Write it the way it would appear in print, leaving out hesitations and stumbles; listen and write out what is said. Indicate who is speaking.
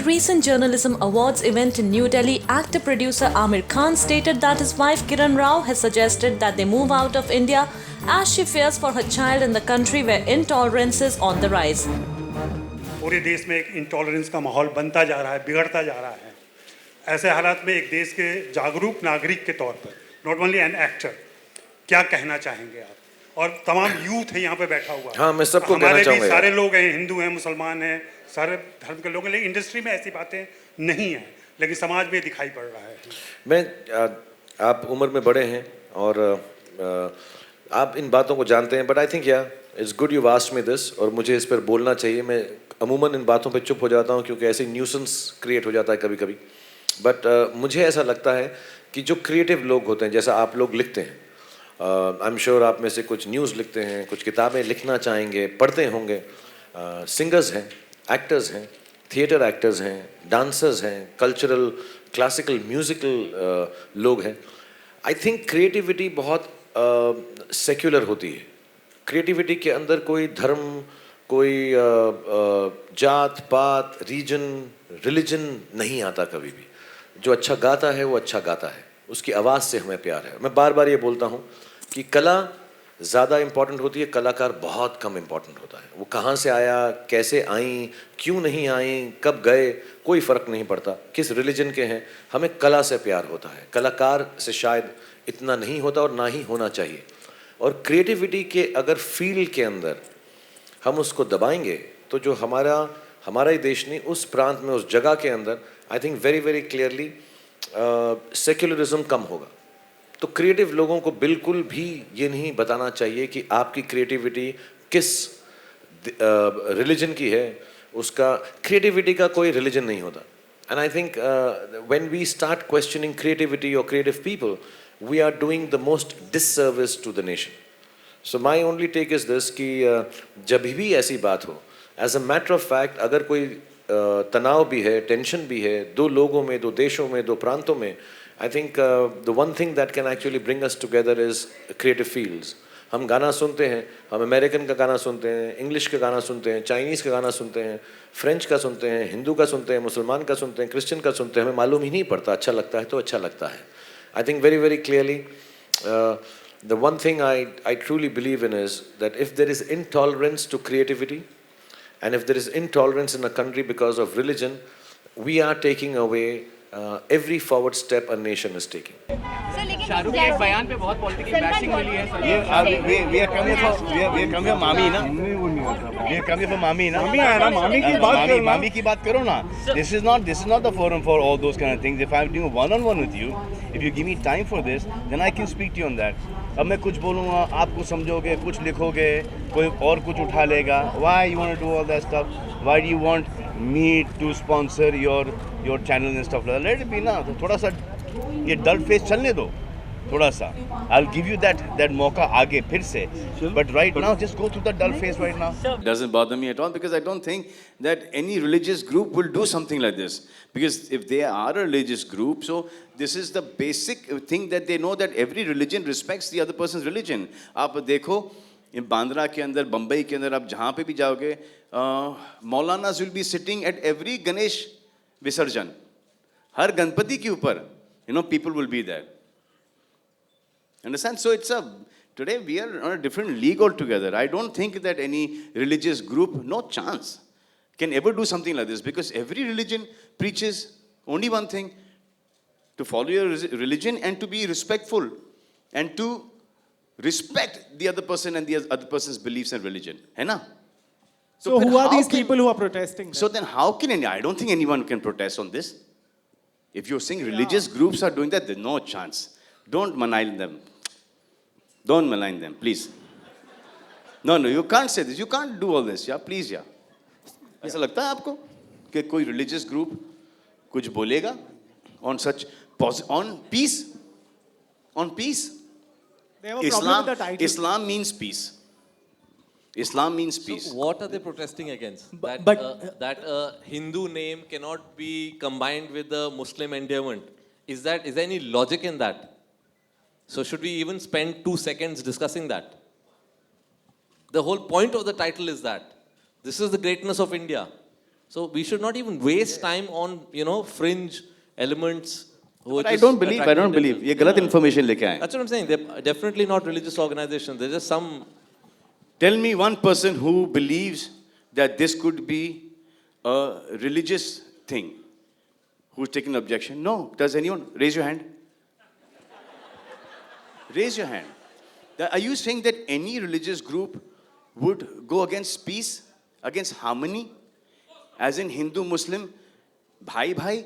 Speaker 1: recent Journalism Awards event in New Delhi, actor-producer Amir Khan stated that his wife Kiran Rao has suggested that they move out of India as she fears for her child in the country where intolerance is on the rise.
Speaker 2: पूरे देश में एक intolerance का माहौल बनता जा रहा है, बिगड़ता जा रहा है। ऐसे हालात में एक देश के जागरूक नागरिक के तौर पर, नॉट ओनली एन एक्टर, क्या कहना चाहेंगे आप? और तमाम यूथ है यहाँ पे बैठा हुआ।
Speaker 3: हाँ, मैं सबको कहना चाहूँगा।
Speaker 2: हमारे भी सारे लोग हैं, हिंदू हैं, मुसलमान हैं, सारे धर्म के लोग हैं, लेकिन इंडस्ट्री में ऐसी बातें नहीं हैं, लेकिन समाज में दिखाई पड़ रहा है।
Speaker 3: आप उम्र में बड़े हैं और आप इन बातों को जानते हैं, but I think it's good you asked me this, और मुझे इस पर बोलना चाहिए। मैं अमूमन इन बातों पे चुप हो जाता हूँ क्योंकि ऐसे न्यूसेंस क्रिएट हो जाता है कभी कभी। बट मुझे ऐसा लगता है कि जो क्रिएटिव लोग होते हैं, जैसा आप लोग लिखते हैं, आई एम श्योर आप में से कुछ न्यूज़ लिखते हैं, कुछ किताबें लिखना चाहेंगे, पढ़ते होंगे, सिंगर्स हैं, एक्टर्स हैं, थिएटर एक्टर्स हैं, डांसर्स हैं, कल्चरल क्लासिकल म्यूज़िकल लोग हैं। आई थिंक क्रिएटिविटी बहुत सेक्युलर होती है। क्रिएटिविटी के अंदर कोई धर्म, कोई जात पात, रीजन, रिलीजन नहीं आता कभी भी। जो अच्छा गाता है वो अच्छा गाता है, उसकी आवाज़ से हमें प्यार है। मैं बार बार ये बोलता हूँ कि कला ज़्यादा इम्पॉर्टेंट होती है, कलाकार बहुत कम इम्पॉर्टेंट होता है। वो कहाँ से आया, कैसे आई, क्यों नहीं आई, कब गए, कोई फ़र्क नहीं पड़ता, किस रिलीजन के हैं, हमें कला से प्यार होता है। कलाकार से शायद इतना नहीं होता और ना ही होना चाहिए। और क्रिएटिविटी के अगर फील्ड के अंदर हम उसको दबाएंगे तो जो हमारा ही देश नहीं, उस प्रांत में, उस जगह के अंदर I think very very clearly secularism कम होगा। तो क्रिएटिव लोगों को बिल्कुल भी ये नहीं बताना चाहिए कि आपकी क्रिएटिविटी किस रिलीजन की है। उसका क्रिएटिविटी का कोई रिलीजन नहीं होता। And I think when we start questioning creativity और creative people, we are doing the most disservice to the nation. So my only take is this कि जब भी ऐसी बात हो, as a matter of fact, अगर कोई तनाव भी है, टेंशन भी है, दो लोगों में, दो देशों में, दो प्रांतों में, I think the one thing that can actually bring us together is creative fields. हम गाना सुनते हैं, हम अमेरिकन का गाना सुनते हैं, इंग्लिश का गाना सुनते हैं, चाइनीज़ का गाना सुनते हैं, फ्रेंच का सुनते हैं, हिंदू का सुनते हैं, मुसलमान का सुनते हैं, क्रिश्चियन का सुनते हैं, हमें मालूम ही नहीं पड़ता। अच्छा लगता है तो अच्छा लगता है। आई think very very clearly the one thing I truly believe in is that if there is intolerance to creativity, and if there is intolerance in a country because of religion, we are taking away every forward step a nation is taking.
Speaker 4: Shahrukh के एक बयान पे बहुत political bashing मिली है। ये we are coming for मामी ना, we are coming for मामी ना, मामी आया ना, मामी की बात करो ना। This is not the forum for all those kind of things. If I'm doing one-on-one with you, if you give me time for this, then I can speak to you on that. अब मैं कुछ बोलूँगा, आप कुछ समझोगे, कुछ लिखोगे, कोई और कुछ उठा लेगा। Why you want to do all that stuff? Why do you want me to sponsor your channel and stuff like that? Let it be ना, तो थोड़ा सा ये डल फेस चलने दो, थोड़ा सा। I'll give you that मौका आगे फिर से, but right now just go through the dull phase right now.
Speaker 5: It doesn't bother me at all, because I don't think that any religious group will do something like this. Because if they are a religious group, so this is the basic thing that they know, that every religion respects the other person's religion. आप देखो बांद्रा के अंदर, बम्बई के अंदर, आप जहाँ पे भी जाओगे, मौलानास will be sitting at every Ganesh विसर्जन, हर गणपति के ऊपर, people will be there. Understand? So today we are on a different league altogether. I don't think that any religious group, no chance, can ever do something like this, because every religion preaches only one thing: to follow your religion and to be respectful and to respect the other person and the other person's beliefs and religion. है ना?
Speaker 6: So who are these people who are protesting?
Speaker 5: So then how can I don't think anyone can protest on this. If you're saying religious groups are doing that, there's no chance. Don't malign them. Don't malign them, please. No, you can't say this. You can't do all this. Yeah, please, yeah. ऐसा लगता है आपको कि कोई religious group कुछ बोलेगा on such on peace? On peace?
Speaker 6: They have a problem with the title.
Speaker 5: Islam means peace. Islam means peace.
Speaker 7: So what are they protesting against? That a Hindu name cannot be combined with the Muslim endearment. Is there any logic in that? So should we even spend 2 seconds discussing that? The whole point of the title is that this is the greatness of India. So we should not even waste time on, fringe elements. Who are
Speaker 5: But I
Speaker 7: just
Speaker 5: don't believe.
Speaker 7: attracting
Speaker 5: ये गलत information लेके आए.
Speaker 7: That's what I'm saying. They're definitely not religious organizations. They're just some.
Speaker 5: Tell me one person who believes that this could be a religious thing. Who's taking objection? No. Does anyone? Raise your hand. Raise your hand. Are you saying that any religious group would go against peace, against harmony, as in Hindu, Muslim, bhai bhai?